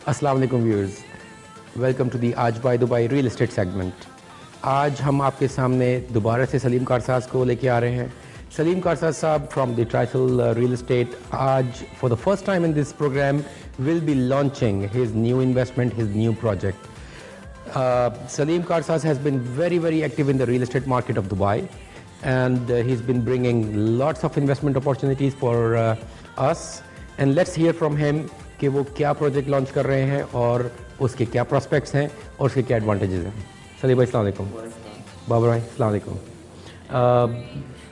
अस्सलाम वालेकुम viewers, welcome to the आज by Dubai real estate segment. आज हम आपके सामने दोबारा से सलीम कारसाज को लेके आ रहे हैं। Salim Karsaz sahab from the Trisal real estate आज for the first time in this program will be launching his new investment, his new project. Salim Karsaz has been very active in the real estate market of Dubai, and he's been bringing lots of investment opportunities for us. And let's hear from him कि वो क्या project launch कर रहे हैं और उसके क्या prospects हैं और उसके क्या एडवांटेजेस हैं। सलीम भाई अस्सलाम वालेकुम। बाबर भाई अस्सलाम वालेकुम।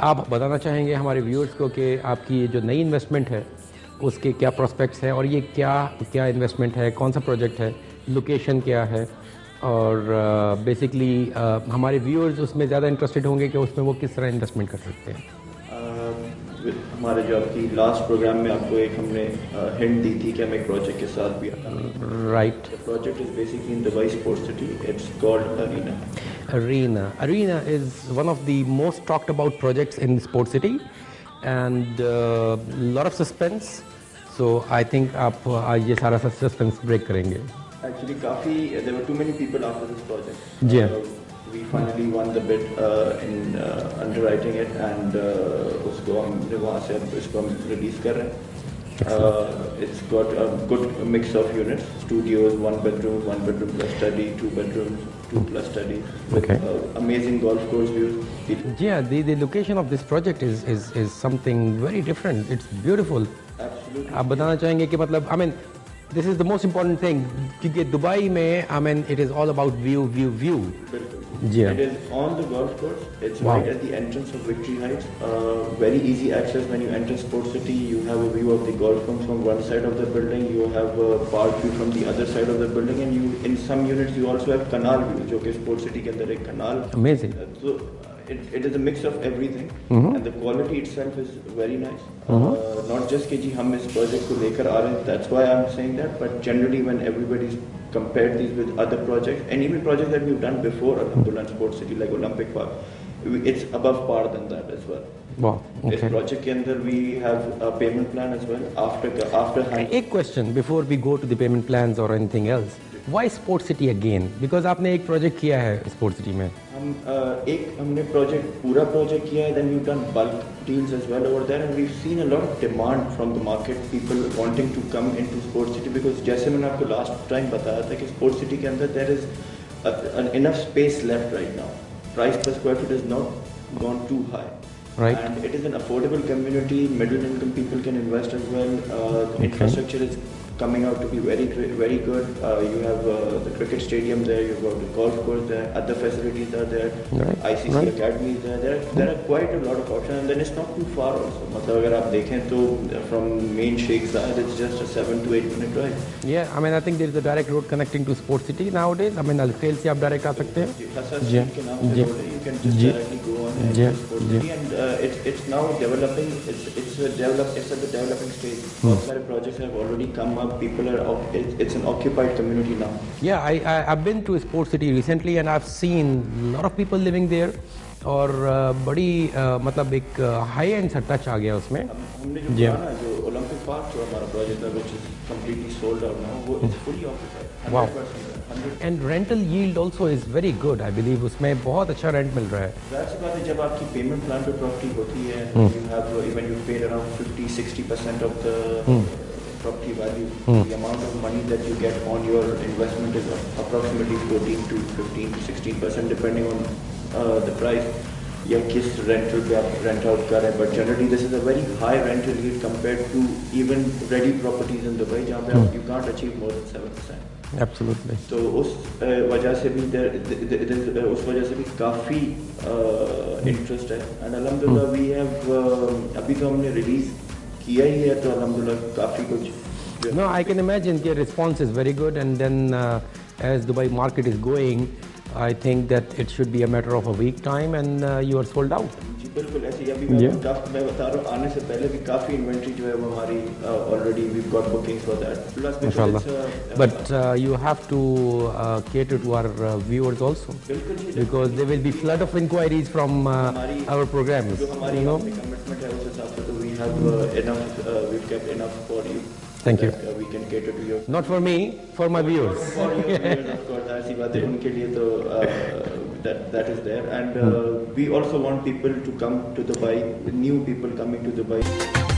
आप बताना चाहेंगे हमारे व्यूअर्स को कि आपकी ये जो नई इन्वेस्टमेंट है उसके क्या प्रोस्पेक्ट्स हैं और ये क्या इन्वेस्टमेंट है, कौन सा प्रोजेक्ट है, लोकेशन क्या है, और बेसिकली हमारे व्यूअर्स उसमें ज़्यादा इंटरेस्टेड होंगे कि उसमें वो किस तरह इन्वेस्टमेंट कर सकते हैं। हमारे जो आपकी लास्ट प्रोग्राम में आपको एक हमने हिंट दी थी कि हम एक प्रोजेक्ट के साथ भी right. The project is basically in Dubai Sports City. It's called Arena. Arena is one of the most talked about projects in Sports City, and lot of suspense. So I think आप आज ये सारा suspense break करेंगे। Actually, there were too many people after this project. जी हाँ। We finally won the bid in underwriting it, and उसको हमने वहाँ से इसको हम रिलीज कर रहे हैं। It's got a good mix of units, studios, one bedroom plus study, 2 bedrooms, 2 plus study. Okay. Amazing golf course views. Yeah, the location of this project is something very different. It's beautiful. Absolutely. आप बताना चाहेंगे कि मतलब I mean this is the most important thing क्योंकि Dubai में I mean it is all about view. जी हाँ। It is on the golf course. It's Wow. right at the entrance of Victory Heights. Very easy access when you enter Sports City. You have a view of the golf course from one side of the building. You have a park view from the other side of the building, and you in some units you also have canal view, जो कि Sports City के अंदर एक canal. Amazing. So it is a mix of everything, and the quality itself is very nice. Not just कि जी हम इस project को लेकर आ रहे हैं. That's why I'm saying that. But generally when everybody's compared these with other projects and even projects that we've done before Alhamdulillah Sports City like Olympic Park, it's above par than that as well. Wow. This Okay. project के अंदर we have a payment plan as well after एक question before we go to the payment plans or anything else. Why Sports City again? Because आपने एक project किया है Sports City में। हमने पूरा प्रोजेक्ट किया है, then we've done bulk deals as well over there, and we've seen a lot of demand from the market, people wanting to come into Sports City because जैसे मैंने आपको last time बताया था कि Sports City के अंदर there is enough space left right now. Price per square foot is not gone too high. Right. And it is an affordable community. Middle income people can invest as well. The infrastructure is coming out to be very good. You have the cricket stadium there. You've got the golf course there. Other facilities are there. Right. ICC academy is there. There are quite a lot of options, and then it's not too far also. मतलब अगर आप देखें तो from main Sheikh Zayed it's just a 7 to 8 minute drive. Yeah, I mean I think there is a direct road connecting to Sports City nowadays. I mean Al-Khail से आप direct आ सकते हैं। Hassas जी। के नाम से road है. You can just ji. directly go on and ji. Sports ji. City, and it's now developing. It's at the developing stage. बहुत सारे projects have already come up. People are it's an occupied community now. Yeah, I've been to Sports City recently and I've seen a lot of people living there और बड़ी मतलब एक high and सा touch आ गया उसमें। हमने जो जी। पुराना जो ओलंपिक पार्क जो हमारा प्रोजेक्ट है which is completely sold out now, वो it's fully occupied. Wow. 100%. And rental yield also is very good, I believe उसमें बहुत अच्छा रेंट मिल रहा है। जाहिर सी बात है जब आपकी पेमेंट प्लान पे प्रॉपर्टी होती है, you have even you paid around 50-60% of the property value. The amount of money that you get on your investment is approximately 14 to 15 to 16% depending on the price. या किस rental पे आप rent out कर रहे हैं, but generally this is a very high rental yield compared to even ready properties in Dubai जहाँ पे आप you can't achieve more than 7%. Absolutely. तो उस वजह से भी काफ़ी इंटरेस्ट है, एंड अल्हम्दुलिल्लाह वी हैव अभी तो हमने रिलीज किया ही है, तो अल्हम्दुलिल्लाह काफ़ी कुछ। No, I can imagine the response is very good, and then as Dubai market is going, I think that it should be a matter of a week time and you are sold out. जी बिल्कुल ऐसे ही अभी मैं बता रहा हूँ आने से पहले भी काफ़ी इन्वेंट्री जो है वो हमारी already we've got bookings for that. Plus Mashallah. But you have to cater to our viewers also, because there will be flood of inquiries from our programs. जो हमारी commitment है उस हिसाब से तो we have enough, we've kept enough for you. Thank you. We can cater to your Not for me, for my viewers. For your viewers, of course, ऐसी बातें उनके लिए तो that is there, and we also want people to come to Dubai, new people coming to Dubai.